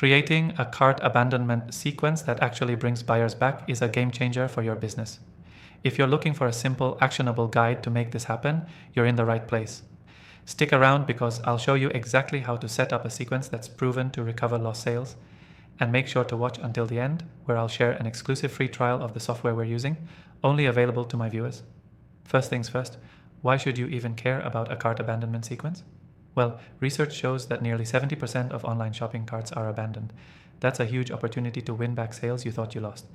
Creating a cart abandonment sequence that actually brings buyers back is a game changer for your business. If you're looking for a simple, actionable guide to make this happen, you're in the right place. Stick around because I'll show you exactly how to set up a sequence that's proven to recover lost sales, and make sure to watch until the end, where I'll share an exclusive free trial of the software we're using, only available to my viewers. First things first, why should you even care about a cart abandonment sequence? Well, research shows that nearly 70% of online shopping carts are abandoned. That's a huge opportunity to win back sales you thought you lost.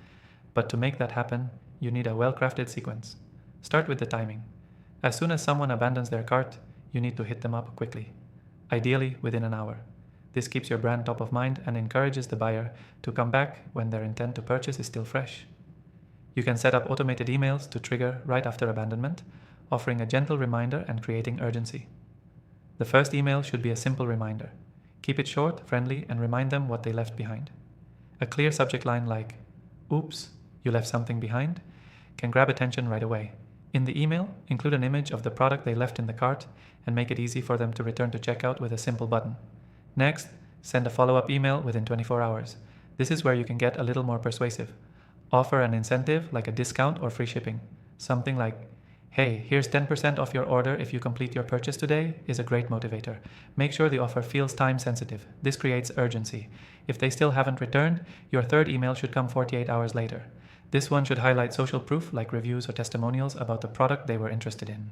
But to make that happen, you need a well-crafted sequence. Start with the timing. As soon as someone abandons their cart, you need to hit them up quickly, ideally within an hour. This keeps your brand top of mind and encourages the buyer to come back when their intent to purchase is still fresh. You can set up automated emails to trigger right after abandonment, offering a gentle reminder and creating urgency. The first email should be a simple reminder. Keep it short, friendly, and remind them what they left behind. A clear subject line like, "Oops, you left something behind," can grab attention right away. In the email, include an image of the product they left in the cart and make it easy for them to return to checkout with a simple button. Next, send a follow-up email within 24 hours. This is where you can get a little more persuasive. Offer an incentive like a discount or free shipping. Something like, "Hey, here's 10% off your order if you complete your purchase today," is a great motivator. Make sure the offer feels time sensitive. This creates urgency. If they still haven't returned, your third email should come 48 hours later. This one should highlight social proof like reviews or testimonials about the product they were interested in.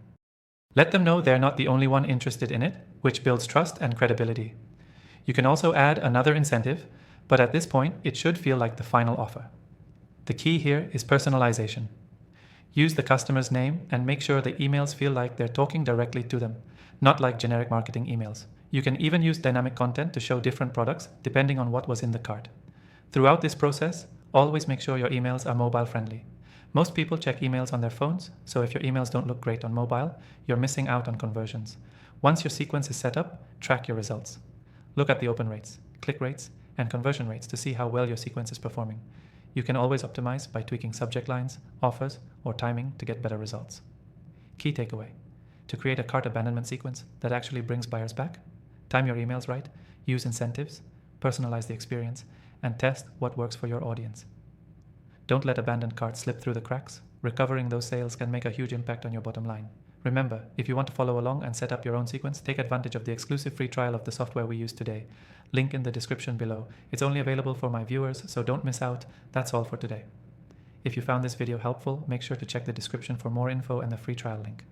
Let them know they're not the only one interested in it, which builds trust and credibility. You can also add another incentive, but at this point, it should feel like the final offer. The key here is personalization. Use the customer's name and make sure the emails feel like they're talking directly to them, not like generic marketing emails. You can even use dynamic content to show different products depending on what was in the cart. Throughout this process, always make sure your emails are mobile friendly. Most people check emails on their phones, so if your emails don't look great on mobile, you're missing out on conversions. Once your sequence is set up, track your results. Look at the open rates, click rates, and conversion rates to see how well your sequence is performing. You can always optimize by tweaking subject lines, offers, or timing to get better results. Key takeaway: to create a cart abandonment sequence that actually brings buyers back, time your emails right, use incentives, personalize the experience, and test what works for your audience. Don't let abandoned carts slip through the cracks. Recovering those sales can make a huge impact on your bottom line. Remember, if you want to follow along and set up your own sequence, take advantage of the exclusive free trial of the software we use today. Link in the description below. It's only available for my viewers, so don't miss out. That's all for today. If you found this video helpful, make sure to check the description for more info and the free trial link.